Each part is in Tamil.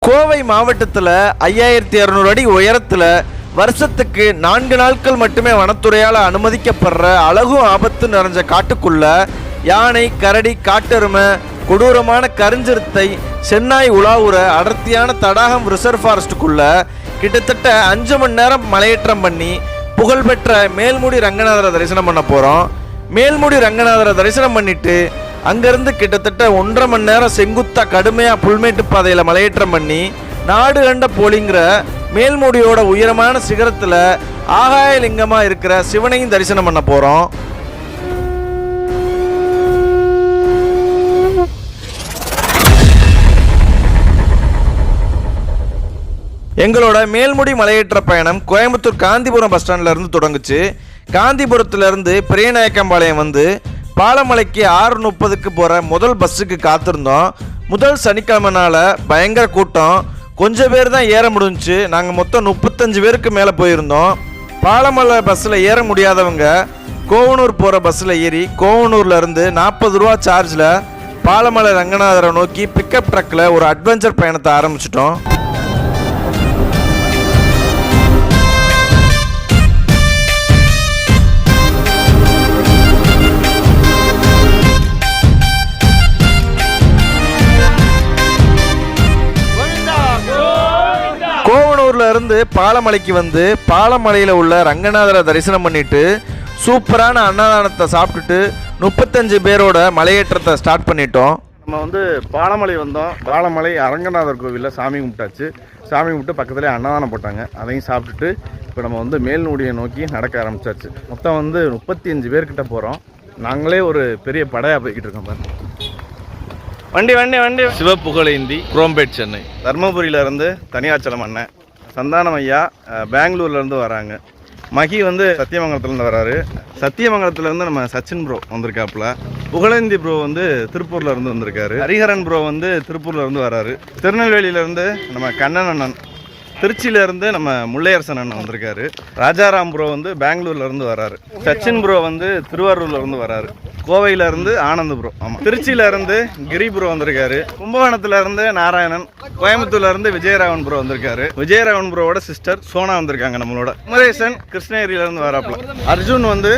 கோவை மாவட்டத்தில் 5200 அடி உயரத்தில் வருஷத்துக்கு 4 நாட்கள் மட்டுமே வனத்துறையால் அனுமதிக்கப்படுற அழகும் ஆபத்து நிறைஞ்ச காட்டுக்குள்ள யானை, கரடி, காட்டெருமை, கொடூரமான கருஞ்சிறுத்தை, சென்னாய் உலாவுற அடர்த்தியான தடாகம் ரிசர்வ் ஃபாரஸ்ட்டுக்குள்ள கிட்டத்தட்ட 5 மணி நேரம் மலையேற்றம் பண்ணி புகழ்பெற்ற மேல்முடி ரங்கநாதரை தரிசனம் பண்ண போகிறோம். மேல்முடி ரங்கநாதரை தரிசனம் பண்ணிட்டு அங்கேருந்து கிட்டத்தட்ட 1.5 மணி நேரம் செங்குத்தா கடுமையாக புல்மேட்டு பாதையில் மலையேற்றம் பண்ணி நாடு கண்ட போலிங்கிற மேல்முடியோட உயரமான சிகரத்தில் ஆகாய லிங்கமாக இருக்கிற சிவனையும் தரிசனம் பண்ண போகிறோம். எங்களோட மேல்முடி மலையேற்ற பயணம் கோயம்புத்தூர் காந்திபுரம் பஸ் ஸ்டாண்டில் இருந்து தொடங்குச்சு. காந்திபுரத்துலேருந்து பெரியநாயக்கம்பாளையம் வந்து பாலமலைக்கு 6:30க்கு போகிற முதல் பஸ்ஸுக்கு காத்திருந்தோம். முதல் சனிக்கிழமைனால பயங்கர கூட்டம், கொஞ்சம் பேர் தான் ஏற முடிஞ்சிச்சு. நாங்கள் மொத்தம் 35 பேருக்கு மேலே போயிருந்தோம். பாலமலை பஸ்ஸில் ஏற முடியாதவங்க கோவனூர் போகிற பஸ்ஸில் ஏறி கோவனூர்லேருந்து 40 ரூபா சார்ஜில் பாலமலை ரங்கநாதரை நோக்கி பிக்கப் ட்ரக்கில் ஒரு அட்வென்ச்சர் பயணத்தை ஆரம்பிச்சிட்டோம். இருந்து பாலமலைக்கு வந்து பாலமலையில் உள்ள ரங்கநாதரை தரிசனம் பண்ணிட்டு சூப்பரான அன்னதானத்தை சாப்பிட்டுட்டு 35 பேரோட மலையேற்றத்தை ஸ்டார்ட் பண்ணிட்டோம். நம்ம வந்து பாலமலை வந்தோம். பாலமலை அரங்கநாதர் கோவிலில் சாமி கும்பிட்டாச்சு. சாமி கும்பிட்டு பக்கத்துலேயே அன்னதானம் போட்டாங்க. அதையும் சாப்பிட்டுட்டு இப்போ நம்ம வந்து மேல்முடியை நோக்கி நடக்க ஆரம்பிச்சாச்சு. மொத்தம் வந்து 35 பேர்கிட்ட போகிறோம். நாங்களே ஒரு பெரிய படையாக போய்கிட்டு இருக்கோம் பாருங்க. வண்டி வண்டி வண்டி சிவப்புகழேந்தி குரோம்பேட் சென்னை, தர்மபுரியிலேருந்து தனியாச்சலம் அண்ணன், சந்தானம் ஐயா பெங்களூர்லேருந்து வராங்க, மகி வந்து சத்தியமங்கலத்துலேருந்து வராரு, சத்தியமங்கலத்துலேருந்து நம்ம சச்சின் ப்ரோ வந்திருக்காப்புல, புகழேந்தி ப்ரோ வந்து திருப்பூர்லேருந்து வந்திருக்காரு, ஹரிஹரன் ப்ரோ வந்து திருப்பூர்லேருந்து வராரு, திருநெல்வேலியிலேருந்து நம்ம கண்ணன் அண்ணன், திருச்சியிலேருந்து நம்ம முல்லையரசன் அண்ணன் வந்திருக்காரு, ராஜாராம் ப்ரோ வந்து பெங்களூர்லேருந்து வராரு, சச்சின் ப்ரோ வந்து திருவாரூர்லேருந்து வராரு, கோவையிலேருந்து ஆனந்த் ப்ரோ, ஆமாம், திருச்சியிலேருந்து கிரி ப்ரோ வந்திருக்காரு, கும்பகோணத்துலேருந்து நாராயணன், கோயம்புத்தூர்லேருந்து விஜயராவன் ப்ரோ வந்திருக்காரு, விஜயராவன் ப்ரோவோட சிஸ்டர் சோனா வந்திருக்காங்க நம்மளோட, குமரேசன் கிருஷ்ணகிரியிலேருந்து வராப்புல, அர்ஜுன் வந்து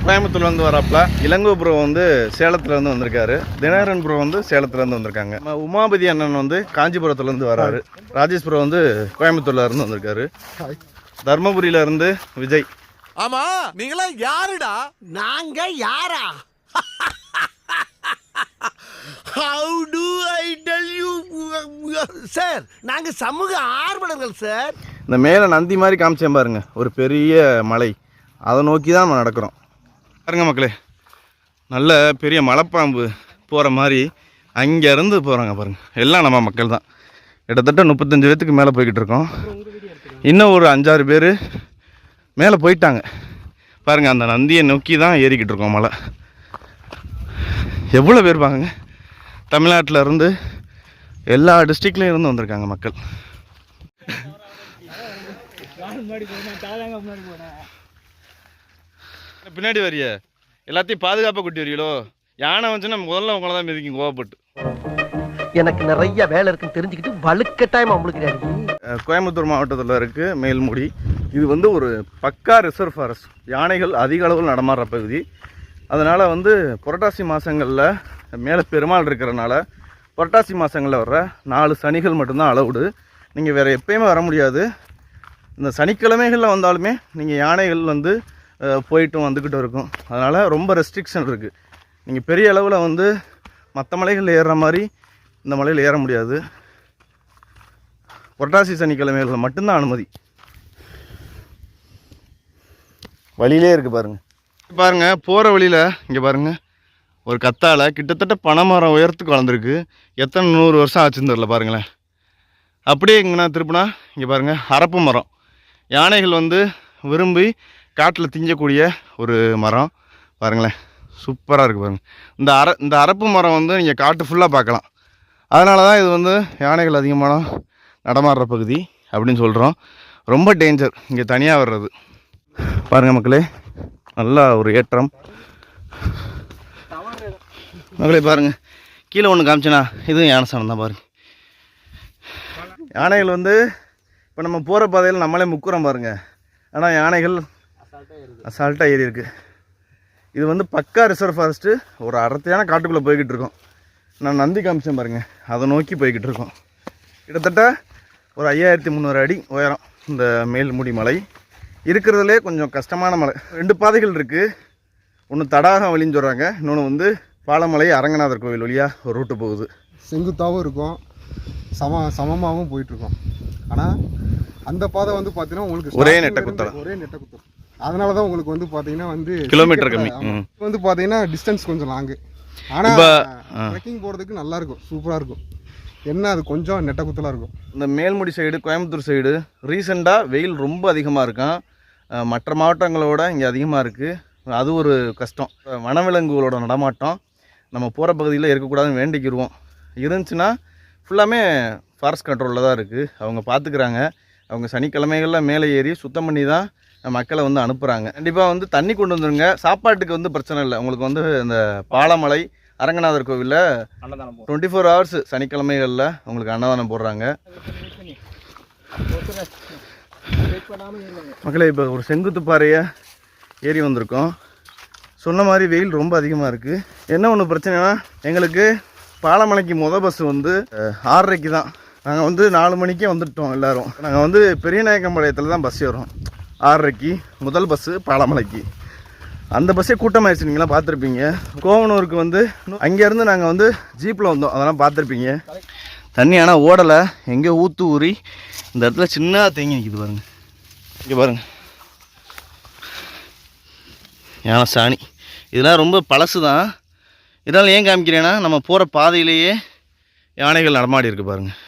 கோயம்புத்தூர்லேருந்து வராப்புல, இளங்கோ ப்ரோ வந்து சேலத்துலேருந்து வந்திருக்காரு, தினகரன் ப்ரோ வந்து சேலத்துலேருந்து வந்திருக்காங்க, உமாபதி அண்ணன் வந்து காஞ்சிபுரத்துலேருந்து வராரு, ராஜேஷ் ப்ரோ வந்து கோயம்புத்தூர்லேருந்து வந்திருக்காரு, தர்மபுரியிலேருந்து விஜய். ஆமா நீங்களா யாருடா? நாங்க யாரா? How do I tell you? Sir நாங்க சமூக ஆர்வலர்கள் சார். இந்த மேலே நந்தி மாதிரி காமிச்சேன் பாருங்க, ஒரு பெரிய மலை, அதை நோக்கி தான் நம்ம நடக்கிறோம் பாருங்க மக்களே. நல்ல பெரிய மலைப்பாம்பு போகிற மாதிரி அங்கேருந்து போகிறாங்க பாருங்கள். எல்லாம் நம்ம மக்கள் தான். கிட்டத்தட்ட 35 பேர்த்துக்கு மேலே போய்கிட்டு இருக்கோம். இன்னும் ஒரு 5-6 பேர் மேலே போயிட்டாங்க பாருங்கள். அந்த நந்தியை நோக்கி தான் ஏறிக்கிட்டு இருக்கோம் மலை. எவ்வளோ பேர் பாருங்க, தமிழ்நாட்டில் இருந்து எல்லா டிஸ்ட்ரிக்ட்லேயும் இருந்து வந்திருக்காங்க மக்கள். பின்னாடி வரிய எல்லாத்தையும் பாதுகாப்பாக கூட்டி வரீங்களோ? யானை வந்துச்சுன்னா முதல்ல உங்களை தான் மிதிக்கும் கோவப்பட்டு. எனக்கு நிறைய வேலை இருக்குன்னு தெரிஞ்சுக்கிட்டு வலுக்கட்டாயமா உங்களுக்கு. கோயம்புத்தூர் மாவட்டத்தில் இருக்குது மேல்முடி. இது வந்து ஒரு பக்கா ரிசர்வ் ஃபாரஸ்ட். யானைகள் அதிக அளவில் நடமாடுற பகுதி. அதனால் வந்து புரட்டாசி மாதங்களில் மேலே பெருமாள் இருக்கிறனால புரட்டாசி மாதங்களில் வர்ற 4 சனிகள் மட்டும்தான் அலவுடு. நீங்கள் வேறு எப்போயுமே வர முடியாது. இந்த சனிக்கிழமைகளில் வந்தாலுமே நீங்கள் யானைகள் வந்து போயிட்டும் வந்துக்கிட்டு இருக்கும். அதனால் ரொம்ப ரெஸ்ட்ரிக்ஷன் இருக்குது. நீங்கள் பெரிய அளவில் வந்து மற்ற மலைகளில் ஏறுற மாதிரி இந்த மலையில் ஏற முடியாது. புரட்டாசி சனிக்கிழமைகளில் மட்டும்தான் அனுமதி. வழியிலே இருக்குது பாருங்கள். பாருங்கள் போகிற வழியில் இங்கே பாருங்கள் ஒரு கத்தாழை கிட்டத்தட்ட பனைமரம் உயரத்துக்கு வளர்ந்துருக்கு. எத்தனை 100 வருஷம் ஆச்சுன்னு தெரியல பாருங்களேன். அப்படியே இங்கேனா திருப்பினா இங்கே பாருங்கள் அரப்பு மரம். யானைகள் வந்து விரும்பி காட்டில் திங்கக்கூடிய ஒரு மரம் பாருங்களேன். சூப்பராக இருக்குது பாருங்கள். இந்த அரப்பு மரம் வந்து நீங்கள் காட்டு ஃபுல்லாக பார்க்கலாம். அதனால தான் இது வந்து யானைகள் அதிகமான நடமாடுற பகுதி அப்படின்னு சொல்கிறோம். ரொம்ப டேஞ்சர் இங்கே தனியாக வர்றது. பாருங்கள் மக்களே, நல்லா ஒரு ஏற்றம் மக்களே. பாருங்கள் கீழே ஒன்று காமிச்சேனா, இதுவும் யானை சாணம் தான் பாருங்கள். யானைகள் வந்து இப்போ நம்ம போகிற பாதையில் நம்மளே முக்குறோம் பாருங்கள். ஆனால் யானைகள் அசால்ட்டாக ஏறி இருக்குது. இது வந்து பக்கா ரிசர்வ் ஃபாரஸ்ட்டு. ஒரு அடர்த்தியான காட்டுக்குள்ளே போய்கிட்டு இருக்கோம். நான் நந்தி காமிச்சேன் பாருங்கள், அதை நோக்கி போய்கிட்டு இருக்கோம். கிட்டத்தட்ட ஒரு 5300 அடி உயரம் இந்த மேல்முடி மலை. இருக்கிறதுலே கொஞ்சம் கஷ்டமான மலை. 2 பாதைகள் இருக்குது. ஒன்று தடாகம் வழின்னு சொல்கிறாங்க, இன்னொன்று வந்து பாலமலை அரங்கநாதர் கோவில் வழியாக ஒரு ரூட்டு போகுது. செங்குத்தாகவும் இருக்கும், சமமாகவும் போயிட்டுருக்கோம். ஆனால் அந்த பாதை வந்து பார்த்தீங்கன்னா உங்களுக்கு ஒரே நெட்டக்குத்தரம். அதனால தான் உங்களுக்கு வந்து பார்த்தீங்கன்னா வந்து கிலோமீட்டர் கம்மி. வந்து பார்த்தீங்கன்னா டிஸ்டன்ஸ் கொஞ்சம் லாங்கு. ஆனால் ட்ரெக்கிங் போகிறதுக்கு நல்லாயிருக்கும், சூப்பராக இருக்கும். என்ன அது கொஞ்சம் நெட்டக்குத்தலாக இருக்கும். இந்த மேல்முடி சைடு, கோயம்புத்தூர் சைடு ரீசெண்டாக வெயில் ரொம்ப அதிகமாக இருக்கும். மற்ற மாவட்டங்களோட இங்கே அதிகமாக இருக்குது. அது ஒரு கஷ்டம். வனவிலங்குகளோட நடமாட்டம் நம்ம போகிற பகுதியில் இருக்கக்கூடாதுன்னு வேண்டிக்கிடுவோம். இருந்துச்சுன்னா ஃபுல்லாமே ஃபாரஸ்ட் கண்ட்ரோலில் தான் இருக்குது. அவங்க பார்த்துக்கிறாங்க. அவங்க சனிக்கிழமைகளில் மேலே ஏறி சுத்தம் பண்ணி தான் மக்களை வந்து அனுப்புகிறாங்க. கண்டிப்பாக வந்து தண்ணி கொண்டு வந்துடுங்க. சாப்பாட்டுக்கு வந்து பிரச்சனை இல்லை. உங்களுக்கு வந்து இந்த பாலமலை அரங்கநாதர் கோவிலில் 24 ஹவர்ஸ் சனிக்கிழமைகளில் உங்களுக்கு அன்னதானம் போடுறாங்க. மக்களே, இப்போ ஒரு செங்குத்து பாறையை ஏறி வந்திருக்கோம். சொன்ன மாதிரி வெயில் ரொம்ப அதிகமாக இருக்குது. என்ன ஒன்று பிரச்சனைனா, எங்களுக்கு பாலமலைக்கு பஸ் வந்து 6:30 தான். நாங்கள் வந்து 4 மணிக்கே வந்துட்டோம் எல்லோரும். நாங்கள் வந்து பெரியநாயக்கம்பாளையத்தில் தான் பஸ் ஏறுறோம். 6:30 முதல் பஸ்ஸு பாலமலைக்கு. அந்த பஸ்ஸே கூட்டமாகிடுச்சு, நீங்களாம் பார்த்துருப்பீங்க. கோவனூருக்கு வந்து அங்கேருந்து நாங்கள் வந்து ஜீப்பில் வந்தோம், அதெல்லாம் பார்த்துருப்பீங்க. தண்ணி ஆனால் ஓடலை, எங்கேயோ ஊற்று ஊறி இந்த இடத்துல சின்ன தேங்கி நிற்கிது பாருங்கள். இங்கே பாருங்கள், யானை சாணி. இதெல்லாம் ரொம்ப பழசு தான். இதனால் ஏன் காமிக்கிறேன்னா, நம்ம போகிற பாதையிலேயே யானைகள் நடமாடி இருக்குது பாருங்கள்.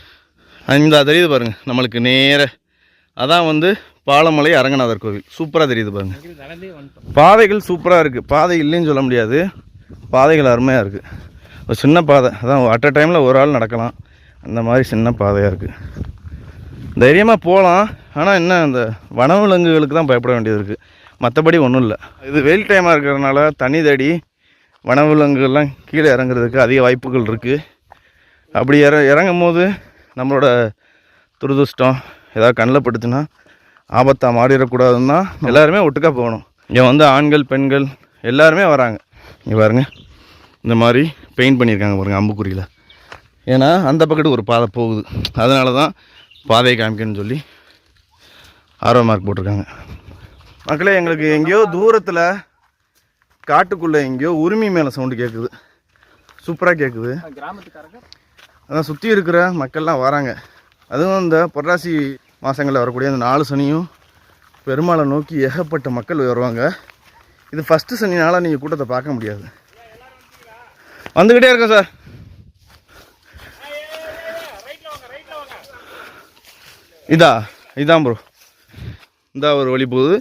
இந்த தெரியுது பாருங்கள் நம்மளுக்கு நேர. அதான் வந்து பாலமலை அரங்கநாதர் கோவில். சூப்பராக தெரியுது பாருங்கள். பாதைகள் சூப்பராக இருக்குது. பாதை இல்லைன்னு சொல்ல முடியாது, பாதைகள் அருமையாக இருக்குது. ஒரு சின்ன பாதை, அதான் அட் அ டைமில் ஒரு ஆள் நடக்கலாம், அந்த மாதிரி சின்ன பாதையாக இருக்குது. தைரியமாக போகலாம். ஆனால் என்ன, அந்த வனவிலங்குகளுக்கு தான் பயப்பட வேண்டியது இருக்குது, மற்றபடி ஒன்றும் இல்லை. இது வெயில் டைமாக இருக்கிறதுனால தண்ணி தேடி வனவிலங்குகள்லாம் கீழே இறங்குறதுக்கு அதிக வாய்ப்புகள் இருக்குது. அப்படி இறங்கும் போது நம்மளோட துரதிர்ஷ்டம் ஏதாவது கண்ணில் பட்டுச்சுன்னா ஆபத்தாக மாறிடக்கூடாதுன்னு தான் எல்லாருமே ஒட்டுக்கா போகணும். இங்கே வந்து ஆண்கள் பெண்கள் எல்லாருமே வராங்க. இங்கே பாருங்கள், இந்த மாதிரி பெயிண்ட் பண்ணியிருக்காங்க பாருங்கள் அம்புக்குறியில். ஏன்னா அந்த பக்கத்துக்கு ஒரு பாதை போகுது, அதனால தான் பாதையை காமிக்கணும்னு சொல்லி ஆரோ மார்க் போட்டிருக்காங்க. மக்களே, எங்களுக்கு எங்கேயோ தூரத்தில் காட்டுக்குள்ளே எங்கேயோ உரிமை மேலே சவுண்டு கேட்குது, சூப்பராக கேட்குது. அதான் சுற்றி இருக்கிற மக்கள்லாம் வராங்க. அதுவும் இந்த புரட்டாசி மாதங்களில் வரக்கூடிய அந்த 4 சனியும் பெருமாளை நோக்கி ஏகப்பட்ட மக்கள் வருவாங்க. இது ஃபஸ்ட்டு சனினால் நீங்கள் கூட்டத்தை பார்க்க முடியாது. வந்துக்கிட்டே இருக்கேன் சார். இதான் ப்ரோ. இந்த ஒரு வழி போகுது,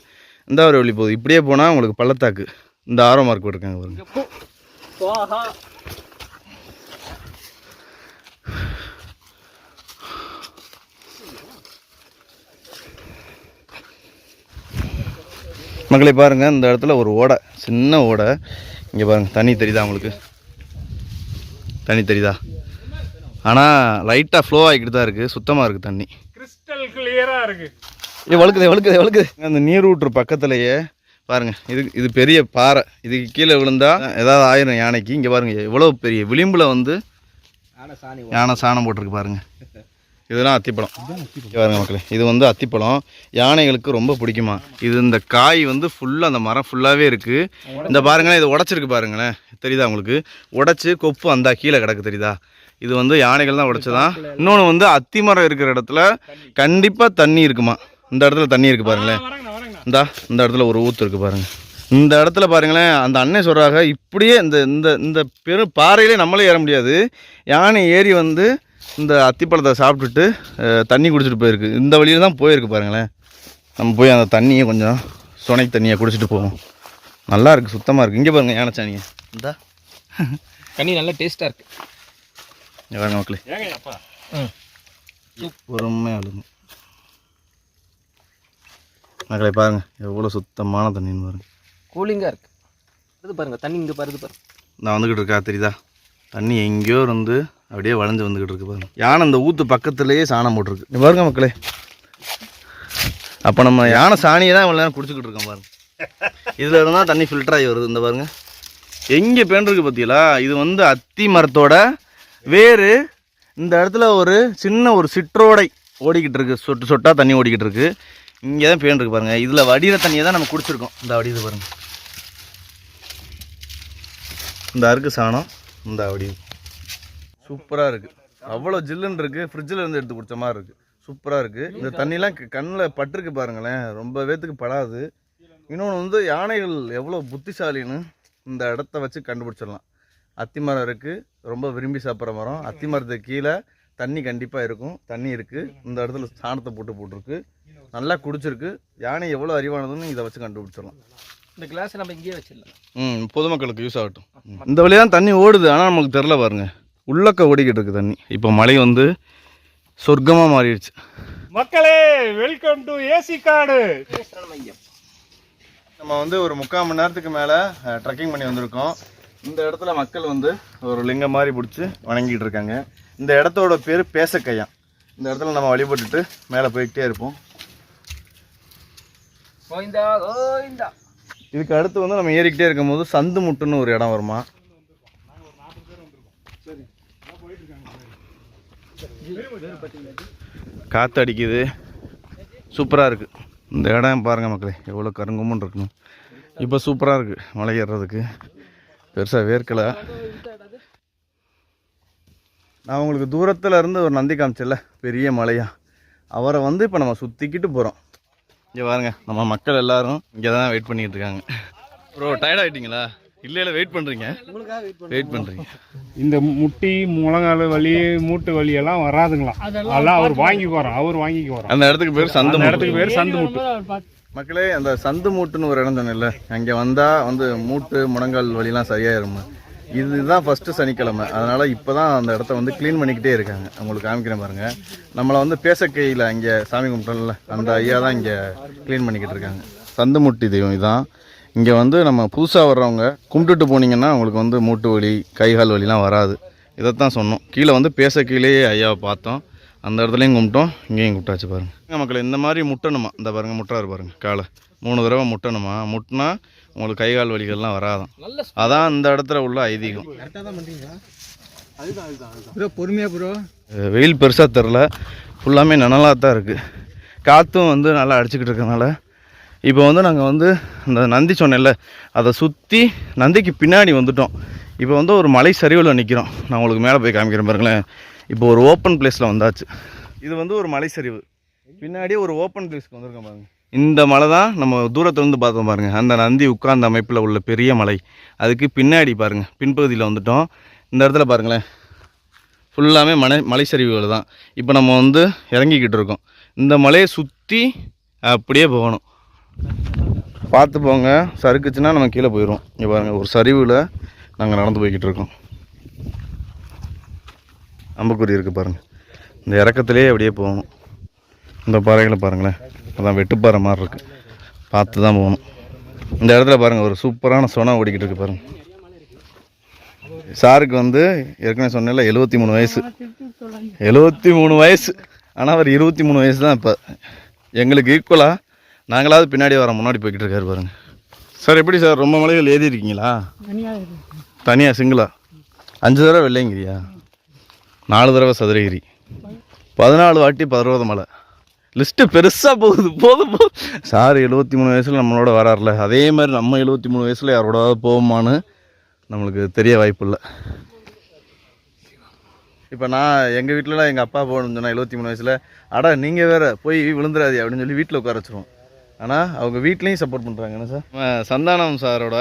இந்த ஒரு வழி போகுது. இப்படியே போனால் உங்களுக்கு பள்ளத்தாக்கு. இந்த ஆரோ மார்க் போட்டிருக்காங்க பாருங்க. மக்களை பாருங்கள், இந்த இடத்துல ஒரு ஓடை, சின்ன ஓடை. இங்கே பாருங்கள், தண்ணி தெரியுதா உங்களுக்கு? தண்ணி தெரியுதா? ஆனால் லைட்டாக ஃப்ளோ ஆகிக்கிட்டு தான் இருக்குது, சுத்தமாக இருக்குது தண்ணி, கிறிஸ்டல் கிளியராக இருக்குது. வழுக்குது. அந்த நீர் ஊற்று பக்கத்துலேயே பாருங்கள், இது பெரிய பாறை. இதுக்கு கீழே விழுந்தால் ஏதாவது ஆயிரம் யானைக்கு. இங்கே பாருங்கள், எவ்வளோ பெரிய விளிம்பில் வந்து யானை சாணம் போட்டிருக்கு பாருங்கள். இதெல்லாம் அத்திப்பழம். பாருங்க மக்களே, இது வந்து அத்திப்பழம். யானைகளுக்கு ரொம்ப பிடிக்குமா இது. இந்த காய் வந்து ஃபுல்லாக அந்த மரம் ஃபுல்லாகவே இருக்குது. இந்த பாருங்களேன், இது உடச்சிருக்கு பாருங்களேன், தெரியுதா உங்களுக்கு? உடச்சி கொப்பு அந்த கீழே கிடக்கு, தெரியுதா? இது வந்து யானைகள் தான் உடைச்சதான். இன்னொன்று வந்து அத்தி மரம் இருக்கிற இடத்துல கண்டிப்பாக தண்ணி இருக்குமா. இந்த இடத்துல தண்ணி இருக்குது பாருங்களேன். இந்த இடத்துல ஒரு ஊற்று இருக்குது பாருங்கள். இந்த இடத்துல பாருங்களேன், அந்த அண்ணன் சொல்கிறாங்க, இப்படியே இந்த இந்த இந்த பெரும் பாறையிலே நம்மளே ஏற முடியாது. யானை ஏறி வந்து இந்த அத்திப்பழத்தை சாப்பிட்டுட்டு தண்ணி குடிச்சிட்டு போயிருக்கு. இந்த வழியில் தான் போயிருக்கு பாருங்களேன். நம்ம போய் அந்த தண்ணியை கொஞ்சம் சுனை தண்ணியை குடிச்சிட்டு போவோம். நல்லா இருக்குது, சுத்தமாக இருக்குது. இங்கே பாருங்கள் யானைச்சானிங்க. இந்த தண்ணி நல்லா டேஸ்ட்டாக இருக்குது. பாருங்க மக்களே, பொறுமையாக அழுகும் மக்களை. பாருங்கள் எவ்வளோ சுத்தமான தண்ணின்னு பாருங்கள். கூலிங்காக இருக்குது. இது பாருங்கள், தண்ணி இங்கே பாருது பாருங்க. நான் வந்துக்கிட்டு இருக்கா, தெரியுதா? தண்ணி எங்கேயோ இருந்து அப்படியே வளைஞ்சு வந்துக்கிட்டு இருக்கு பாருங்க. யானை இந்த ஊற்று பக்கத்துலேயே சாணம் போட்டிருக்கு. நீ பாருங்க மக்களே, அப்போ நம்ம யானை சாணியை தான் இவ்வளோ நேரம் குடிச்சிக்கிட்டு இருக்கோம் பாருங்க. இதில் இருந்தால் தண்ணி ஃபில்டர் ஆகி வருது. இந்த பாருங்க எங்கே பேண்டிருக்கு பார்த்தீங்களா? இது வந்து அத்தி மரத்தோட வேறு. இந்த இடத்துல ஒரு சின்ன ஒரு சிற்றோடை ஓடிக்கிட்டு இருக்கு, சொட்டு சொட்டாக தண்ணி ஓடிக்கிட்டு இருக்கு. இங்கே தான் பேண்டிருக்கு பாருங்கள். இதில் வடிகிற தண்ணியை தான் நம்ம குடிச்சிருக்கோம். இந்த வடிது பாருங்கள், இந்த அருக்கு சாணம், இந்த வடிது சூப்பராக இருக்குது. அவ்வளோ ஜில்லுன்னு இருக்குது, ஃப்ரிட்ஜில் இருந்து எடுத்து குடித்த மாதிரி இருக்குது. சூப்பராக இருக்குது. இந்த தண்ணிலாம் கண்ணில் பட்டிருக்கு பாருங்களேன், ரொம்ப பேத்துக்கு படாது. இன்னொன்று வந்து யானைகள் எவ்வளோ புத்திசாலின்னு இந்த இடத்த வச்சு கண்டுபிடிச்சிடலாம். அத்தி மரம் இருக்குது, ரொம்ப விரும்பி சாப்பிட்ற மரம். அத்தி மரத்துக்கு கீழே தண்ணி கண்டிப்பாக இருக்கும், தண்ணி இருக்குது. இந்த இடத்துல சாணத்தை போட்டிருக்கு, நல்லா குடிச்சிருக்கு. யானை எவ்வளோ அறிவானதுன்னு இதை வச்சு கண்டுபிடிச்சிடலாம். இந்த கிளாஸ் நம்ம இங்கேயே வச்சிடலாம். பொதுமக்களுக்கு யூஸ் ஆகட்டும். இந்த வழியாக தான் தண்ணி ஓடுது, ஆனால் நமக்கு தெரில பாருங்கள், உள்ளக்க ஓடிக்கிட்டு இருக்குது தண்ணி. இப்போ மழை வந்து சொர்க்கமாக மாறிடுச்சு. மக்களே, வெல்கம் டு ஏசி காடு. நம்ம வந்து ஒரு 3/4 மணி நேரத்துக்கு மேலே ட்ரெக்கிங் பண்ணி வந்திருக்கோம். இந்த இடத்துல மக்கள் வந்து ஒரு லிங்கம் மாதிரி பிடிச்சி வணங்கிட்டு இருக்காங்க. இந்த இடத்தோட பேர் பேசக்கையா. இந்த இடத்துல நம்ம வழிபட்டுட்டு மேலே போய்கிட்டே இருப்போம். இதுக்கு அடுத்து வந்து நம்ம ஏறிக்கிட்டே இருக்கும்போது சந்து முட்டுன்னு ஒரு இடம் வருமா. காற்று அடிக்குது, சூப்பராக இருக்குது. இந்த இடம் பாருங்கள் மக்களே, எவ்வளோ கருங்கும்னு இருக்கணும். இப்போ சூப்பராக இருக்குது மலை ஏறுறதுக்கு, பெருசாக வேர்க்கலை. நான் உங்களுக்கு தூரத்தில் இருந்து ஒரு நந்தி காமிச்சல, பெரிய மலையா, அவரை வந்து இப்போ நம்ம சுற்றிக்கிட்டு போகிறோம். இங்கே பாருங்க, நம்ம மக்கள் எல்லோரும் இங்கே தான் வெயிட் பண்ணிக்கிட்டு இருக்காங்க. ப்ரோ, டயர்ட் ஆகிட்டிங்களா? இல்லை வெயிட் பண்ணுறீங்க, வெயிட் பண்ணுறீங்க. இந்த முட்டி முழங்கால் வலி மூட்டு வலி எல்லாம் வராதுங்களா? அதெல்லாம் அவர் வாங்கிக்குவாராம், அவர் வாங்கிக்குவாராம். அந்த இடத்துக்கு பேர் சந்து, இடத்துக்கு பேர் சந்து மூட்டு. மக்களே, அந்த சந்து மூட்டுன்னு ஒரு இடம் தானே இல்லை, அங்கே வந்தால் வந்து மூட்டு முழங்கால் வலிலாம் சரியாயிருமா. இதுதான் ஃபஸ்ட்டு சனிக்கிழமை, அதனால் இப்போ தான் அந்த இடத்த வந்து க்ளீன் பண்ணிக்கிட்டே இருக்காங்க. உங்களுக்கு காமிக்கிறேன் பாருங்கள். நம்மளை வந்து பேசக்கையில் அங்கே சாமி கும்பிட்டோம்ல, அந்த ஐயா தான் இங்கே க்ளீன் பண்ணிக்கிட்டு இருக்காங்க. சந்து மூட்டி தெய்வம் இதான். இங்கே வந்து நம்ம புதுசாக வர்றவங்க கும்பிட்டுட்டு போனீங்கன்னா உங்களுக்கு வந்து மூட்டு வலி கைகால் வலிலாம் வராது. இதைத்தான் சொன்னோம். கீழே வந்து பேசக்கையிலேயே ஐயாவை பார்த்தோம், அந்த இடத்துலையும் கும்பிட்டோம், இங்கேயும் கும்பிட்டாச்சு பாருங்கள். மக்கள் இந்த மாதிரி முட்டணுமா, இந்த பாருங்கள் முட்டாரு பாருங்கள், காலை 3 தடவை முட்டணுமா. முட்டினா உங்களுக்கு கைகால் வலிகள்லாம் வராதான். அதான் இந்த இடத்துல உள்ள ஐதீகம். பொறுமையா ப்ரோ. வெயில் பெருசாக தெரில, ஃபுல்லாமே நனலாக தான் இருக்குது. காற்றும் வந்து நல்லா அடிச்சுக்கிட்டு இருக்கிறதுனால இப்போ வந்து நாங்கள் வந்து இந்த நந்தி சொன்னேன்ல, அதை சுற்றி நந்திக்கு பின்னாடி வந்துட்டோம். இப்போ வந்து ஒரு மலை சரிவில் நிற்கிறோம். நான் உங்களுக்கு மேலே போய் காமிக்கிறேன் பாருங்களேன். இப்போ ஒரு ஓப்பன் பிளேஸில் வந்தாச்சு. இது வந்து ஒரு மலை சரிவு, பின்னாடியே ஒரு ஓப்பன் பிளேஸ்க்கு வந்திருக்கோம் பாருங்கள். இந்த மலை தான் நம்ம தூரத்துலேருந்து பார்த்தோம் பாருங்கள், அந்த நந்தி உட்கார்ந்த அமைப்பில் உள்ள பெரிய மலை. அதுக்கு பின்னாடி பாருங்கள், பின்பகுதியில் வந்துட்டோம். இந்த இடத்துல பாருங்களேன், ஃபுல்லாமே மலை சரிவுகள் தான். இப்போ நம்ம வந்து இறங்கிக்கிட்டு இருக்கோம். இந்த மலையை சுற்றி அப்படியே போகணும், பார்த்து போங்க. சறுக்குச்சுன்னா நம்ம கீழே போயிடும். இங்கே பாருங்கள், ஒரு சரிவில் நாங்கள் நடந்து போய்கிட்டு இருக்கோம். அம்புக்குறி இருக்குது பாருங்கள், இந்த இறக்கத்துலேயே அப்படியே போகணும். இந்த பாறைகளை பாருங்களேன், அதான் வெட்டுப்பாறை மாதிரி இருக்குது, பார்த்து தான் போகணும். இந்த இடத்துல பாருங்கள், ஒரு சூப்பரான சொனை ஓடிக்கிட்டு இருக்குது பாருங்கள். சாருக்கு வந்து ஏற்கனவே சொன்னேன்ல 73 வயசு, 73 வயசு. ஆனால் அவர் 23 வயசு தான் இப்போ. எங்களுக்கு ஈக்குவலாக நாங்களாவது பின்னாடி வர முன்னாடி போய்கிட்டு இருக்காரு பாருங்கள். சார் எப்படி சார், ரொம்ப மலைகள் ஏறி இருக்கீங்களா? தனியாக சிங்கிளா? 5 தடவை வெள்ளையங்கிரியா, 4 தடவை சதுரகிரி, 14 வாட்டி பர்வத மலை. லிஸ்ட்டு பெருசாக போதும். சார் 73 வயசில் நம்மளோட வராருல, அதே மாதிரி நம்ம 73 வயசில் யாரோடாவது போவோமான்னு நம்மளுக்கு தெரிய வாய்ப்பு இல்லை. இப்போ நான் எங்கள் வீட்டிலலாம் எங்கள் அப்பா போகணும்னு சொன்னால் 73 வயசில், அடா நீங்கள் வேறு போய் விழுந்துடாது அப்படின்னு சொல்லி வீட்டில் உட்கார வச்சுருவோம். ஆனால் அவங்க வீட்லேயும் சப்போர்ட் பண்ணுறாங்க. என்ன சார், சந்தானம் சாரோட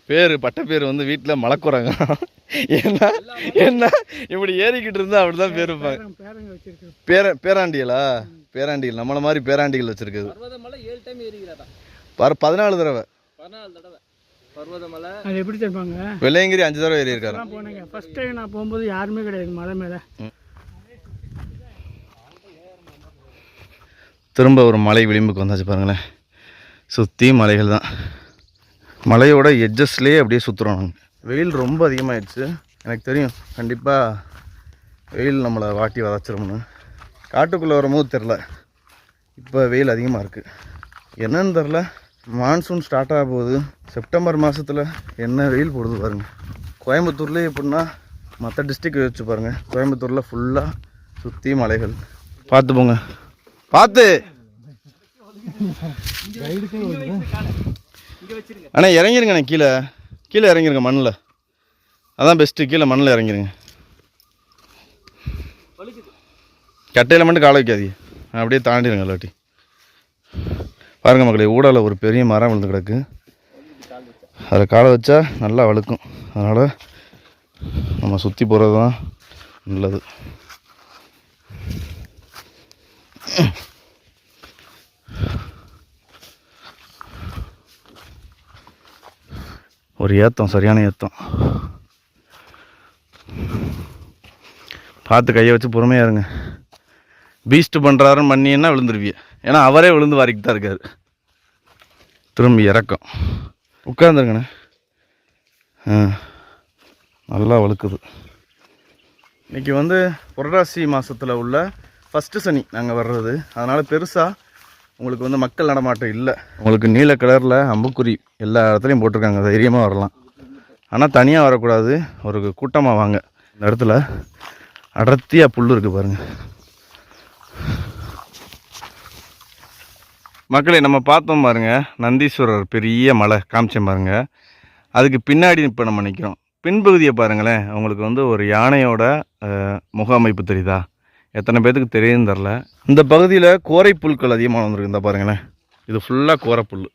பேர் பட்ட பேர் வந்து வீட்டில் மலக்குறாங்க. என்ன இப்படி ஏறிக்கிட்டு இருந்தால் அப்படி தான் பேர் வைப்பாங்க. பேராண்டிகளா? பேராண்டிகள் நம்மளை மாதிரி பேராண்டிகள் வச்சுருக்குது. 14 தடவை. அது எப்படி தெரிப்பாங்க? வெள்ளையங்கிரி 5 தடவை ஏறி இருக்காரு. போனேங்க ஃபர்ஸ்ட் டைம் நான் போகும்போது யாருமே கிடையாது மலை மேலே. திரும்ப ஒரு மலை விளிம்புக்கு வந்தாச்சு பாருங்களேன், சுற்றி மலைகள் தான். மலையோட எட்ஜஸ்லேயே அப்படியே சுற்றுறோம் நாங்கள். வெயில் ரொம்ப அதிகமாகிடுச்சு, எனக்கு தெரியும் கண்டிப்பாக வெயில் நம்மளை வாட்டி வதச்சிரும்னு. காட்டுக்குள்ளே வரும்போது தெரில, இப்போ வெயில் அதிகமாக இருக்குது. என்னன்னு தெரில, மான்சூன் ஸ்டார்ட் ஆக போகுது. செப்டம்பர் மாதத்தில் என்ன வெயில் போடுது பாருங்கள். கோயம்புத்தூர்லேயே எப்படின்னா மற்ற டிஸ்ட்ரிக்ட் வச்சு பாருங்கள். கோயம்புத்தூரில் ஃபுல்லாக சுற்றி மலைகள். பார்த்து போங்க, பார்த்து. அண்ணா இறங்கிருங்கண்ணே, கீழே கீழே இறங்கிருங்க மண்ணில். அதான் பெஸ்ட்டு, கீழே மண்ணில் இறங்கிருங்க. கட்டையில் மட்டும் காலை வைக்காதீங்க, அப்படியே தாண்டிடுங்க. இல்லாட்டி பாருங்கள் மக்களே, ஊடால ஒரு பெரிய மரம் விழுந்து கிடக்கு. அதில் காலை வச்சா நல்லா வழுக்கும். அதனால் நம்ம சுற்றி போகிறது தான் நல்லது. ஒரு ஏத்தம், சரியான ஏத்தம். பார்த்து கையை வச்சு பொறுமையாக இருங்க. பீஸ்ட் பண்ணுறாருன்னு பண்ணின்னா விழுந்துருவிய. ஏன்னா அவரே விழுந்து வாரிக்கிட்டு தான் இருக்காரு. திரும்பி இறக்கம். உட்காந்துருங்கண்ணே. நல்லா வழுக்குது. இன்றைக்கி வந்து புரட்டாசி மாதத்தில் உள்ள ஃபஸ்ட்டு சனி நாங்கள் வர்றது. அதனால் பெருசாக உங்களுக்கு வந்து மக்கள் நடமாட்டம் இல்லை. உங்களுக்கு நீல கலரில் அம்புக்குறி எல்லா இடத்துலையும் போட்டிருக்காங்க, தைரியமாக வரலாம். ஆனால் தனியாக வரக்கூடாது, ஒரு கூட்டமாக வாங்க. இந்த இடத்துல அடர்த்தியாக புல் இருக்குது பாருங்கள். மக்களே, நம்ம பார்த்தோம் பாருங்கள், நந்தீஸ்வரர் பெரிய மலை காமிச்சேன் பாருங்கள். அதுக்கு பின்னாடி இப்போ நம்ம நிற்கிறோம். பின்பகுதியை பாருங்களேன். உங்களுக்கு வந்து ஒரு யானையோட முக அமைப்பு தெரியுதா? எத்தனை பேர்த்துக்கு தெரியுதுன்னு தெரில. இந்த பகுதியில் கோரை புல்கள் அதிகமாக வந்துருக்கு. இந்த பாருங்களேன், இது ஃபுல்லாக கோரை புல்.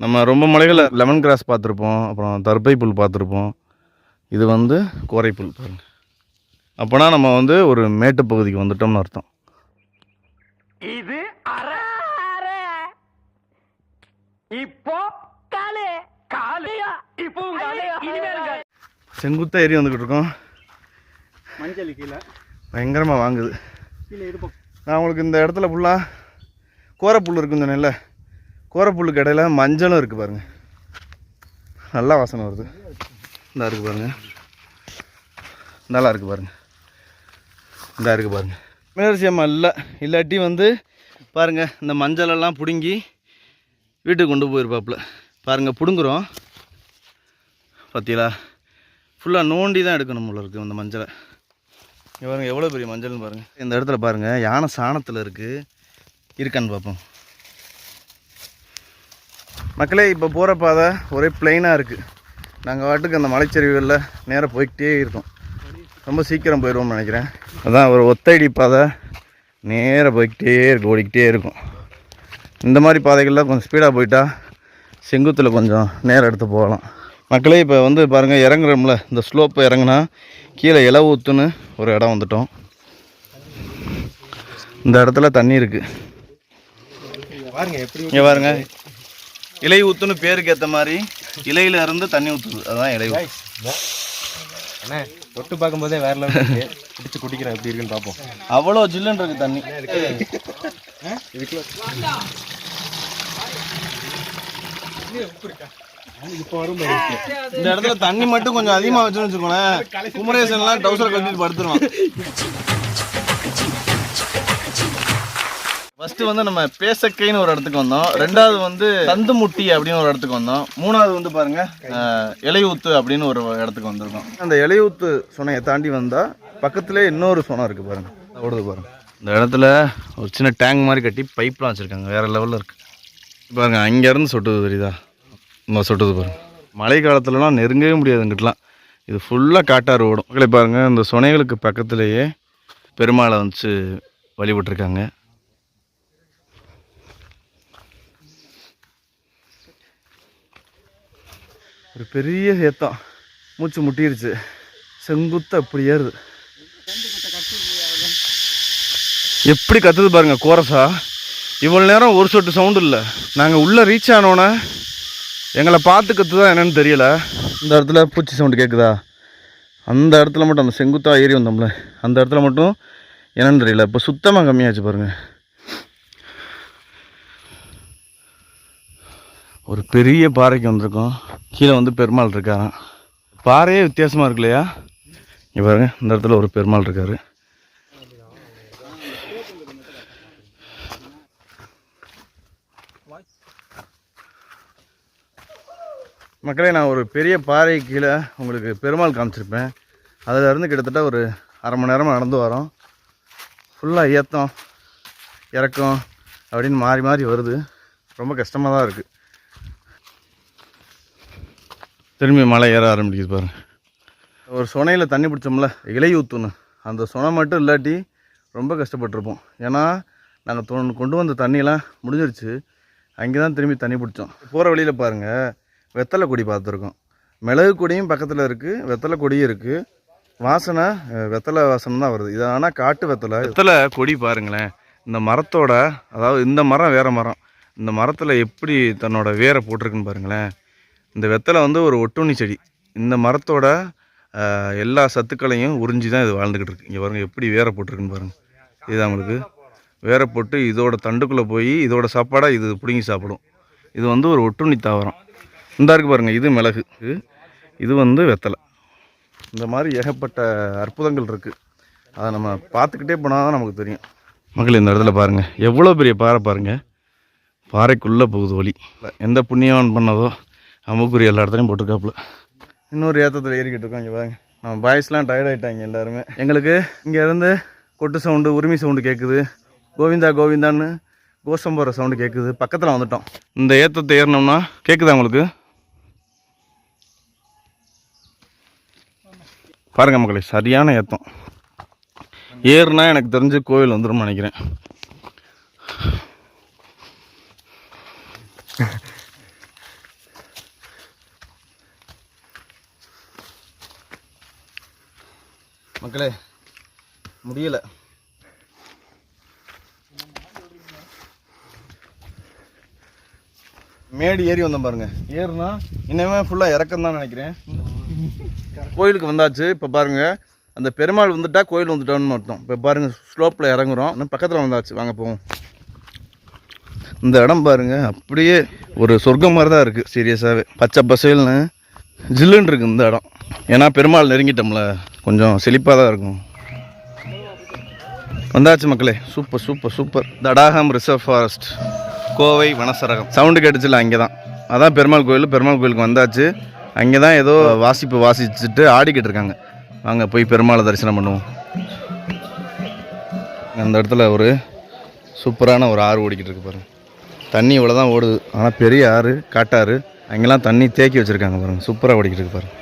நம்ம ரொம்ப மலைகளில் லெமன் கிராஸ் பார்த்துருப்போம், அப்புறம் தர்பை புல் பார்த்துருப்போம். இது வந்து கோரை புல் பாருங்கள். அப்போனா நம்ம வந்து ஒரு மேட்டு பகுதிக்கு வந்துட்டோம்னு அர்த்தம். இது இப்போ இப்போ செங்குத்தாக ஏறி வந்துக்கிட்டு இருக்கோம். மஞ்சள் கீழே பயங்கரமாக வாங்குது. கீழே இருப்போம். நான் உங்களுக்கு இந்த இடத்துல ஃபுல்லாக கோரப்புல் இருக்குன்னு சொன்னேன்ல, கோரப்புல்லுக்கு இடையில மஞ்சளும் இருக்குது பாருங்கள். நல்லா வாசனை வருது. இந்த இருக்குது பாருங்கள், நல்லா இருக்குது பாருங்கள், இந்த இருக்குது பாருங்கள். மேலரிசியம்மா இல்லாட்டி வந்து பாருங்கள், இந்த மஞ்சளெல்லாம் பிடுங்கி வீட்டுக்கு கொண்டு போயிருப்பாப்புல. பாருங்கள், பிடுங்குறோம் பார்த்தீங்களா? ஃபுல்லாக நோண்டி தான் எடுக்கணும் போல இருக்குது இந்த மஞ்சளை. இங்கே பாருங்கள் எவ்வளோ பெரிய மஞ்சள்னு பாருங்கள். இந்த இடத்துல பாருங்கள் யானை சாணத்தில் இருக்கான்னு பார்ப்போம். மக்களே, இப்போ போகிற பாதை ஒரே பிளெயினாக இருக்குது. நாங்கள் வாட்டுக்கு அந்த மலைச்சரிவுகளில் நேராக போய்கிட்டே இருக்கோம். ரொம்ப சீக்கிரம் போயிடுவோம்னு நினைக்கிறேன். அதான் ஒரு ஒத்தைடி பாதை, நேராக போய்கிட்டே இருக்கும், ஓடிக்கிட்டே இருக்கும். இந்த மாதிரி பாதைகளில் கொஞ்சம் ஸ்பீடாக போயிட்டா செங்குத்தில் கொஞ்சம் நேரம் எடுத்து போகலாம். மக்களே, இப்போ வந்து பாருங்கள் இறங்குறோம்ல, இந்த ஸ்லோப்பை இறங்குனா கீழே இலை ஊற்றுன்னு ஒரு இடம் வந்துட்டோம். இந்த இடத்துல தண்ணி இருக்குது இங்கே பாருங்க. இலை ஊற்றுன்னு பேருக்கு ஏற்ற மாதிரி இலையில இருந்து தண்ணி ஊற்றுது, அதுதான் இலை ஊற்று. அண்ணே, தொட்டு பார்க்கும்போதே வேற லெவல் பிடிச்சி குடிக்கிறேன், எப்படி இருக்குன்னு பார்ப்போம். அவ்வளோ ஜில்லுன்னு இருக்குது தண்ணி. இந்த இடத்துல தண்ணி மட்டும் கொஞ்சம் அதிகமாக வச்சுன்னு வச்சுக்கோங்களேன், குமரேசன்லாம் டவுசர் கட்டிட்டு படுத்துருவான். ஃபர்ஸ்ட் வந்து நம்ம பேசக்கைன்னு ஒரு இடத்துக்கு வந்தோம். ரெண்டாவது வந்து தந்துமுட்டி அப்படின்னு ஒரு இடத்துக்கு வந்தோம். மூணாவது வந்து பாருங்க இலையூத்து அப்படின்னு ஒரு இடத்துக்கு வந்திருக்கோம். அந்த இலையூத்து சுனையை தாண்டி வந்தால் பக்கத்துலேயே இன்னொரு சுனை இருக்குது பாருங்க, ஓடுது பாருங்க. இந்த இடத்துல ஒரு சின்ன டேங்க் மாதிரி கட்டி பைப்லாம் வச்சுருக்காங்க, வேறு லெவலில் இருக்குது பாருங்க. அங்கேருந்து சொட்டுது தெரியுதா? நம்ம சொட்டுது பாருங்க. மழை காலத்துலலாம் நெருங்கவே முடியாது இங்கிட்டலாம். இது ஃபுல்லாக காட்டாறு ஓடும். மக்களை பாருங்கள், இந்த சுனைகளுக்கு பக்கத்துலேயே பெருமாளை வந்து வழிபட்டுருக்காங்க. ஒரு பெரிய ஏத்தம், மூச்சு முட்டிருச்சு, செங்குத்து அப்படி ஏறுது. எப்படி கத்துது பாருங்க கோரஸா. இவ்வளோ நேரம் ஒரு சொட்டு சவுண்டு இல்லை. நாங்கள் உள்ளே ரீச் ஆனோன்னே எங்களை பார்த்து கத்துதான் என்னன்னு தெரியல. இந்த இடத்துல பூச்சி சவுண்டு கேட்குதா? அந்த இடத்துல மட்டும், அந்த செங்குத்தாக ஏறி வந்தோம்ல அந்த இடத்துல மட்டும் என்னன்னு தெரியல. இப்போ சுத்தமாக கம்மியாச்சு பாருங்கள். ஒரு பெரிய பாறைக்கு வந்திருக்கோம். கீழே வந்து பெருமாள் இருக்காராம். பாறையே வித்தியாசமாக இருக்கு இல்லையா? இங்கே பாருங்க, இந்த இடத்துல ஒரு பெருமாள் இருக்காரு. மக்களே, நான் ஒரு பெரிய பாறை கீழே உங்களுக்கு பெருமாள் காமிச்சிருப்பேன். அதில் இருந்து கிட்டத்தட்ட ஒரு அரை மணி நேரமாக நடந்து வரோம். ஃபுல்லாக ஏத்தம் இறக்கம் அப்படின்னு மாறி மாறி வருது. ரொம்ப கஷ்டமாக தான் இருக்குது. திரும்பி மலை ஏற ஆரம்பிக்குது பாருங்க. ஒரு சுனையில் தண்ணி பிடிச்சோம்ல, இலை ஊற்றுன்னு, அந்த சுனை மட்டும் இல்லாட்டி ரொம்ப கஷ்டப்பட்டுருப்போம். ஏன்னா நாங்கள் கொண்டு வந்த தண்ணியெலாம் முடிஞ்சிருச்சு. அங்கே தான் திரும்பி தண்ணி பிடிச்சோம். போகிற வழியில் பாருங்கள், வெத்தலை கொடி பார்த்துருக்கோம். மிளகு கொடியும் பக்கத்தில் இருக்குது, வெத்தலை கொடியும் இருக்குது. வாசனை வெத்தலை வாசனை தான் வருது. இது ஆனால் காட்டு வெத்தலை கொடி பாருங்களேன். இந்த மரத்தோட, அதாவது இந்த மரம் வேறு மரம், இந்த மரத்தில் எப்படி தன்னோட வேரை போட்டிருக்குன்னு பாருங்களேன். இந்த வெத்தலை வந்து ஒரு ஒட்டுண்ணி செடி. இந்த மரத்தோட எல்லா சத்துக்களையும் உறிஞ்சி தான் இது வாழ்ந்துக்கிட்டு இருக்கு. இங்கே பாருங்கள் எப்படி வேரை போட்டிருக்குன்னு பாருங்கள். இதுதான் உங்களுக்கு வேரை போட்டு இதோட தண்டுக்குள்ளே போய் இதோட சாப்பாடாக இது பிடுங்கி சாப்பிடும். இது வந்து ஒரு ஒட்டுண்ணி தாவரம். இந்த இருக்குது பாருங்கள், இது மிளகு, இது வந்து வெத்தலை. இந்த மாதிரி ஏகப்பட்ட அற்புதங்கள் இருக்குது. அதை நம்ம பார்த்துக்கிட்டே போனால் தான் நமக்கு தெரியும். மக்கள், இந்த இடத்துல பாருங்கள் எவ்வளோ பெரிய பாறை பாருங்கள். பாறைக்குள்ளே போகுது வழி. எந்த புண்ணியவான் பண்ணதோ அம்முக்குறி எல்லா இடத்துலையும் போட்டிருக்காப்புல. இன்னொரு ஏற்றத்தில் ஏறிக்கிட்டு இருக்கோம். இங்கே பாருங்க, நம்ம பாய்ஸ்லாம் டயர்டாகிட்டாங்க எல்லாருமே. எங்களுக்கு இங்கேருந்து கொட்டு சவுண்டு, உரிமை சவுண்டு கேட்குது. கோவிந்தா கோவிந்தான்னு கோஷம் போகிற சவுண்டு கேட்குது. பக்கத்தில் வந்துட்டோம். இந்த ஏற்றத்தை ஏறினோம்னா கேட்குதா உங்களுக்கு? பாருங்க மக்களே, சரியான ஏத்தம். ஏறுனா எனக்கு தெரிஞ்சு கோவில் வந்துடும் நினைக்கிறேன். மக்களே, முடியல. மேடு ஏறி வந்தோம் பாருங்க. ஏறுனா இன்னமே ஃபுல்லாக இறக்கம் தான் நினைக்கிறேன். கோயிலுக்கு வந்தாச்சு. இப்போ பாருங்கள், அந்த பெருமாள் வந்துட்டா கோயில் வந்துட்டோன்னு அர்த்தம். இப்போ பாருங்கள், ஸ்லோப்பில் இறங்குறோம். இன்னும் பக்கத்தில் வந்தாச்சு, வாங்க போவோம். இந்த இடம் பாருங்கள், அப்படியே ஒரு சொர்க்கம் மாதிரி தான் இருக்குது. சீரியஸாகவே பச்சை பசேல்னு ஜில்லுன்னு இருக்குது இந்த இடம். ஏன்னா பெருமாள் நெருங்கிட்டோம்ல, கொஞ்சம் செழிப்பாக தான் இருக்கும். வந்தாச்சு மக்களே. Super super super. Thadagam reserve forest, Kovai வனசரகம். சவுண்டு கேட்டுச்சுல, அங்கே தான். அதான் பெருமாள் கோயில். பெருமாள் கோயிலுக்கு வந்தாச்சு. அங்கே தான் ஏதோ வாசிப்பு வாசிச்சுட்டு ஆடிக்கிட்டு இருக்காங்க. வாங்க போய் பெருமாளை தரிசனம் பண்ணுவோம். அந்த இடத்துல ஒரு சூப்பரான ஒரு ஆறு ஓடிக்கிட்டு இருக்கு பாருங்கள். தண்ணி இவ்வளோ தான் ஓடுது, ஆனால் பெரிய ஆறு, காட்டாறு. அங்கெல்லாம் தண்ணி தேக்கி வச்சுருக்காங்க பாருங்கள். சூப்பராக ஓடிக்கிட்டு இருக்கு பாருங்கள்.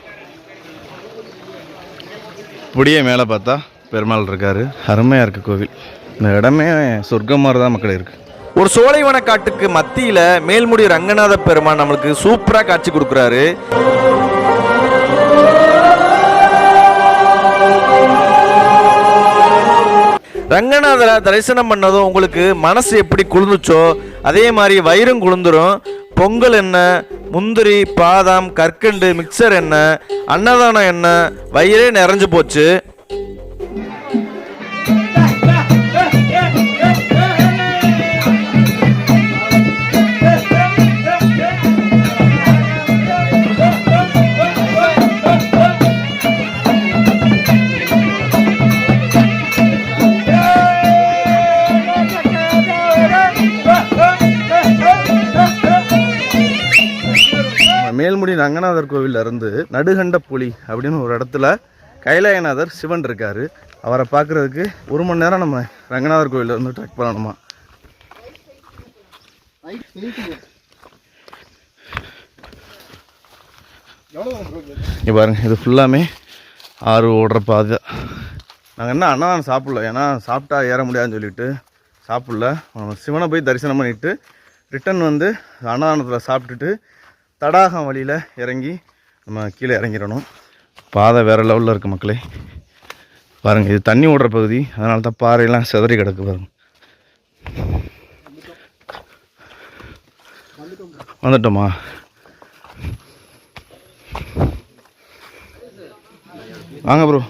இப்படியே மேலே பார்த்தா பெருமாள் இருக்கார். அருமையாக இருக்குது கோவில். இந்த இடமே சொர்க்கம் மாதிரி தான் மக்கள் இருக்குது. ஒரு சோலைவன காட்டுக்கு மத்தியில் மேல்முடி ரங்கநாத பெருமான் நம்மளுக்கு சூப்பராக காட்சி கொடுக்குறாரு. ரங்கநாதரை தரிசனம் பண்ணதும் உங்களுக்கு மனசு எப்படி குளிர்ந்துச்சோ அதே மாதிரி வயிறும் குளிர்ந்துரும். பொங்கல் என்ன, முந்திரி, பாதாம், கற்கண்டு, மிக்சர் என்ன, அன்னதானம் என்ன, வயிறே நிறைஞ்சு போச்சு. மேல்முடி ரங்கநாதர் கோவிலில் இருந்து நடுகண்ட புலி அப்படின்னு ஒரு இடத்துல கைலாயநாதர் சிவன் இருக்கார். அவரை பார்க்குறதுக்கு 1 மணி நேரம் நம்ம ரங்கநாதர் கோவிலில் இருந்து ட்ரெக் பண்ணணுமா. இங்கே பாருங்க, இது ஃபுல்லாமே ஆறு ஓடுற பாதை. நாங்கள் என்ன அன்னதானம் சாப்பிடல, ஏன்னா சாப்பிட்டா ஏற முடியாதுன்னு சொல்லிட்டு சாப்பிடல. சிவனை போய் தரிசனம் பண்ணிவிட்டு ரிட்டன் வந்து அன்னதானத்தில் சாப்பிட்டுட்டு தடாகம் வழியில் இறங்கி நம்ம கீழே இறங்கிடணும். பாதை வேறு லெவலில் இருக்குது மக்களே. பாருங்கள், இது தண்ணி ஓடுற பகுதி, அதனால தான் பாறையெல்லாம் சிதறி கிடக்கு பாருங்கள். வந்துட்டோமா? வாங்க ப்ரோ.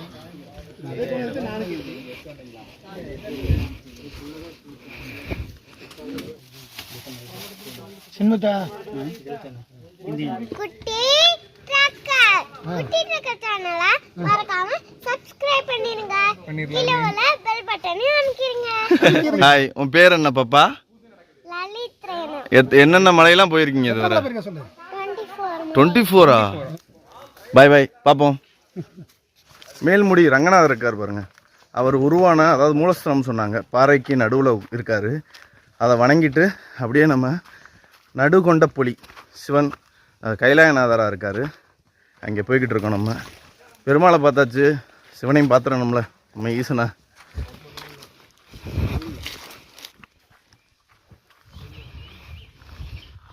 சின்னதா குட்டி குட்டிட்டு இருக்க சேனலை மறக்காம சப்ஸ்கிரைப் பண்ணிருங்க. கீழ உள்ள பெல் பட்டனையும் அமுக்கிடுங்க. ஹாய், உன் பேர் என்ன பாப்பா? லலித் ரேணு. என்னென்ன மலையெல்லாம் போயிருக்கீங்க இதுவரை? 24. 24ஆ? பாய் பாய், பார்ப்போம். மேல்முடி ரங்கநாதர் இருக்கார் பாருங்க. அவர் உருவான, அதாவது மூலஸ்தானம் சொன்னாங்க, பாறைக்கு நடுவில் இருக்கார். அதை வணங்கிட்டு அப்படியே நம்ம நடுகொண்ட புலி சிவன் கைலாயநாதராக இருக்கார். அங்கே போய்கிட்டு இருக்கோம். நம்ம பெருமாளை பார்த்தாச்சு, சிவனையும் பார்த்துடணும்ல நம்ம ஈசனை.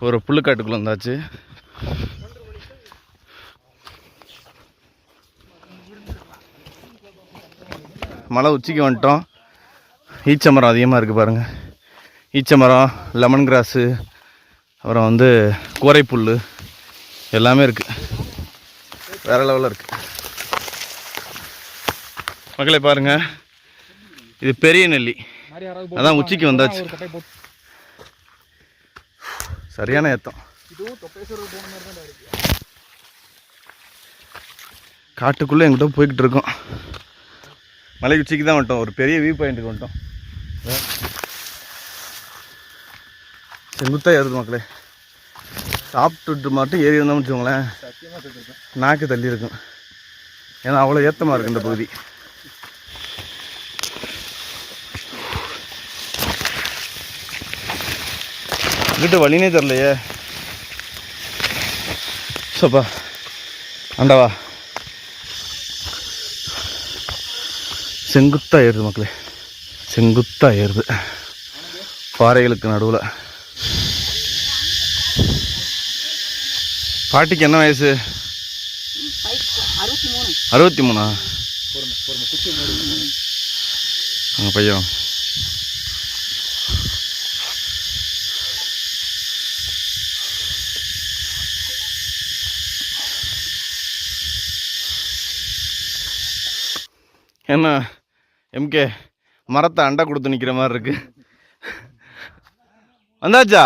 ஒரு புல்லுக்காட்டுக்குள்ளே வந்தாச்சு. மலை உச்சிக்கு வந்துட்டோம். ஈச்ச மரம் அதிகமாக இருக்குது பாருங்கள். ஈச்ச மரம், லெமன் கிராஸு, அப்புறம் வந்து கோரைப்புல் எல்லாமே இருக்குது. வேறு லெவலில் இருக்குது மக்களே. பாருங்கள், இது பெரிய நெல்லி. அதான் உச்சிக்கு வந்தாச்சு. சரியான ஏத்தம். காட்டுக்குள்ளே எங்கிட்ட போய்கிட்டு இருக்கோம். மலை உச்சிக்கு தான் வந்துட்டோம். ஒரு பெரிய வியூ பாயிண்ட்டுக்கு வந்துட்டோம். செங்குத்தாக ஏறுது மக்களே. சாப்பிட்டுட்டு மட்டும் ஏறி இருந்தோம்னு வச்சுக்கோங்களேன், நாக்கு தள்ளி இருக்கும். ஏன்னா அவ்வளோ ஏத்தமாக இருக்குது இந்த பகுதி. இங்கிட்ட வழினே தெரிலையே. சோப்பா ஆண்டவா. செங்குத்தா ஏறுது மக்களே, செங்குத்தா ஏறுது பாறைகளுக்கு நடுவில். பாட்டிக்கு என்ன வயசு? 63. அங்கே பையன் என்ன எம்கே மரத்தை அண்டை கொடுத்து நிற்கிற மாதிரி இருக்கு. வந்தாச்சா?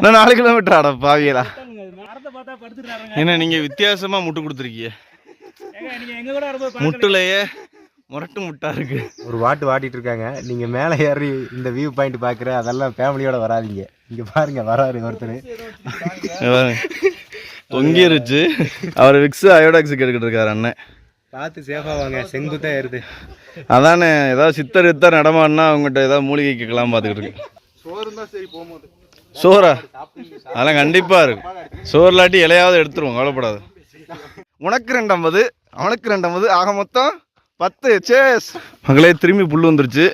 நான் 4 கிலோமீட்டர் ஆட பாவியலா. என்ன நீங்கள் வித்தியாசமாக முட்டு கொடுத்துருக்கீங்க. முட்டுலையே முரட்டு முட்டா இருக்கு. ஒரு வாட்டிட்டு இருக்காங்க. நீங்கள் மேலே ஏறி இந்த வியூ பாயிண்ட் பார்க்குற அதெல்லாம் ஃபேமிலியோட வராதிங்க. இங்கே பாருங்க, வராரு ஒருத்தர் தொங்கிருச்சு. அவர் விக்ஸ் அயோடாக்ஸ் கேட்டுக்கிட்டு இருக்காரு. அண்ணன் பார்த்து சேஃபாக வாங்க, செங்குத்தான் ஏறுது. அதானே, ஏதாவது சித்தர் நடமாடினா அவங்ககிட்ட ஏதாவது மூலிகை கேட்கலாம் பார்த்துக்கிட்டு இருக்கு. சோறா? அதெல்லாம் கண்டிப்பாக இருக்கு. சோறு இல்லாட்டி இலையாவது எடுத்துருவோம், கவலைப்படாது. உனக்கு 250, அவனுக்கு 250, ஆக மொத்தம் 10. சேஸ் மகளே. திரும்பி புல் வந்துருச்சு.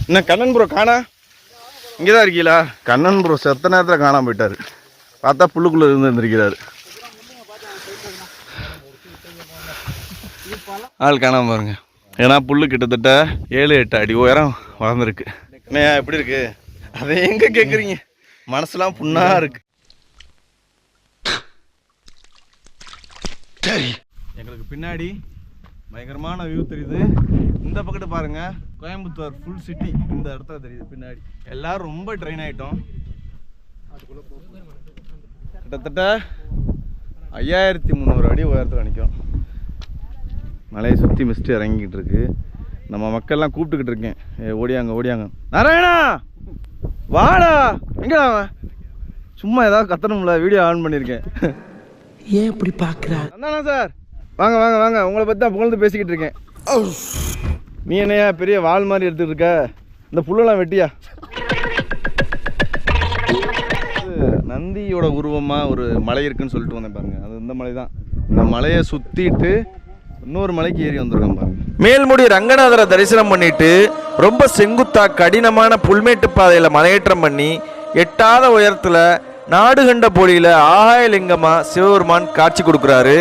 என்ன கண்ணன் ப்ரோ காணா? இங்கே தான் இருக்கீங்களா? கண்ணன் ப்ரோ செத்த நேரத்தில் காணாமல் போயிட்டார். பார்த்தா புல்லுக்குள்ளே இருந்துருக்கிறாரு. ஆள் காணாமல் பாருங்க. ஏன்னா புல்லு கிட்டத்தட்ட 7-8 அடி உயரம் வளர்ந்துருக்கு. என்னையா எப்படி இருக்கு? அதை எங்கே கேட்குறீங்க? மனசுலாம் புண்ணாக இருக்கு. சரி, எங்களுக்கு பின்னாடி பயங்கரமான வியூ தெரியுது. இந்த பக்கத்து பாருங்க, கோயம்புத்தூர் ஃபுல் சிட்டி இந்த இடத்துல தெரியுது பின்னாடி. எல்லாரும் ரொம்ப ட்ரெயின் ஆகிட்டோம். கிட்டத்தட்ட 5300 அடி உயரத்தில் நிற்கும். மலையை சுற்றி மிஸ்ட்டு இறங்கிக்கிட்டு இருக்கு. நம்ம மக்கள்லாம் கூப்பிட்டுக்கிட்டு இருக்கேன், ஓடியாங்க ஓடியாங்க. நாராயணா வாடா. எங்கடா அவன்? சும்மா ஏதாவது கத்தணும்ல, வீடியோ ஆன் பண்ணியிருக்கேன். ஏன் இப்படி பார்க்குறா? அண்ணா சார் வாங்க வாங்க வாங்க, உங்களை பற்றி தான் புகழ்ந்து பேசிக்கிட்டு இருக்கேன். நீ என்னையா பெரிய வால் மாதிரி எடுத்துகிட்டு இருக்க? இந்த புல்லெல்லாம் வெட்டியா? நந்தியோட உருவமாக ஒரு மலை இருக்குன்னு சொல்லிட்டு வந்தேன் பாருங்க. அது இந்த மலை தான். இந்த மலையை சுற்றிட்டு இன்னொரு மலைக்கு ஏறி வந்திருக்கோம் பாருங்க. மேல்முடி ரங்கநாதரை தரிசனம் பண்ணிட்டு ரொம்ப செங்குத்தா கடினமான புல்மேட்டு பாதையில மலையேற்றம் பண்ணி எட்டாத உயரத்துல நாடு கண்ட பொழியில ஆகாயலிங்கமா சிவபெருமான் காட்சி கொடுக்குறாரு.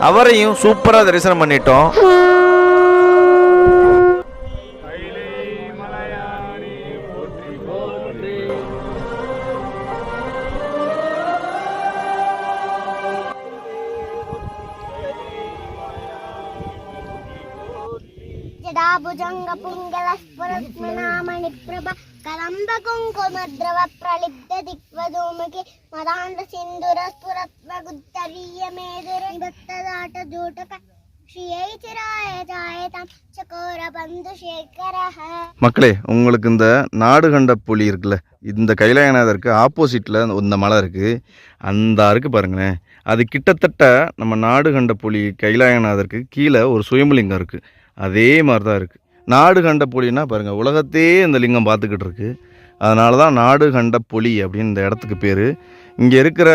அவரையும் சூப்பரா தரிசனம் பண்ணிட்டோம். ஜடாபுஜ భుజంగ పుంగళ స్ఫురత్మనామణి ప్రభ కలంబ కుంకుమద్రవ ప్రలిప్త దిక్వధూముఖి మదాంత సింధుర స్ఫురత్వగుత్తరీయ మేధుర భక్తదాట జూటక శ్రీయై చిరాయ జాయதாம் சகோர பந்து சேகரஹ. மக்களே, உங்களுக்கு இந்த நாடு கண்ட புலி இருக்குல்ல, இந்த கைலாயநாதருக்கு ஆப்போசிட்டில் இந்த மலை இருக்குது, அந்த இருக்குது பாருங்களேன். அது கிட்டத்தட்ட நம்ம நாடு கண்ட புலி கைலாயநாதருக்கு கீழே ஒரு சுயம்புலிங்கம் இருக்குது, அதே மாதிரி தான் இருக்குது. நாடு கண்ட புலின்னா பாருங்கள், உலகத்தையே இந்த லிங்கம் பார்த்துக்கிட்டு இருக்கு. அதனால தான் நாடு கண்ட புலி அப்படின்னு இந்த இடத்துக்கு பேர். இங்கே இருக்கிற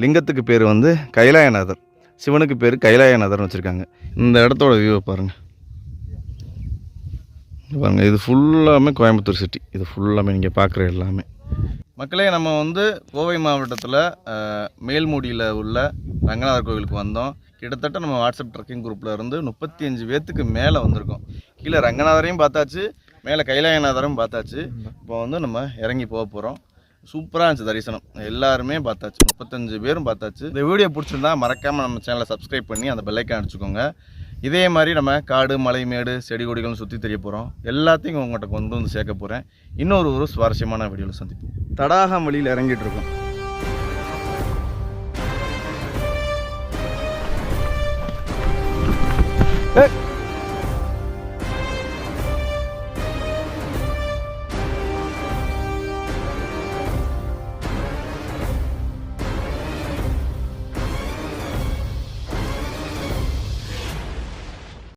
லிங்கத்துக்கு பேர் வந்து கைலாயநாதர், சிவனுக்கு பேர் கைலாயநாதர்னு வச்சுருக்காங்க. இந்த இடத்தோட வியூவை பாருங்கள். பாருங்கள், இது ஃபுல்லாமே கோயம்புத்தூர் சிட்டி. இது ஃபுல்லாமே நீங்கள் பார்க்குற எல்லாமே. மக்களே, நம்ம வந்து கோவை மாவட்டத்தில் மேல்மூடியில் உள்ள ரங்கநாதர் கோவிலுக்கு வந்தோம். கிட்டத்தட்ட நம்ம வாட்ஸ்அப் ட்ரெக்கிங் குரூப்பில் இருந்து 35 பேர்த்துக்கு மேலே வந்திருக்கோம். கீழே ரங்கநாதரையும் பார்த்தாச்சு, மேலே கைலாயநாதரும் பார்த்தாச்சு. இப்போ வந்து நம்ம இறங்கி போக போகிறோம். சூப்பராக இருந்துச்சு தரிசனம், எல்லாருமே பார்த்தாச்சு, 35 பேரும் பார்த்தாச்சு. இந்த வீடியோ பிடிச்சிருந்தா மறக்காமல் நம்ம சேனலை சப்ஸ்கிரைப் பண்ணி அந்த பெல்லைக்கான் அடிச்சுக்கோங்க. இதே மாதிரி நம்ம காடு, மலை, மேடு, செடி கொடிகளும் சுற்றி தெரிய போகிறோம். எல்லாத்தையும் உங்கள்கிட்ட கொண்டு வந்து சேர்க்க போகிறேன். இன்னொரு சுவாரஸ்யமான வீடியோவில் சந்திப்போம். தடாகம் வழியில் இறங்கிட்டு இருக்கோம்.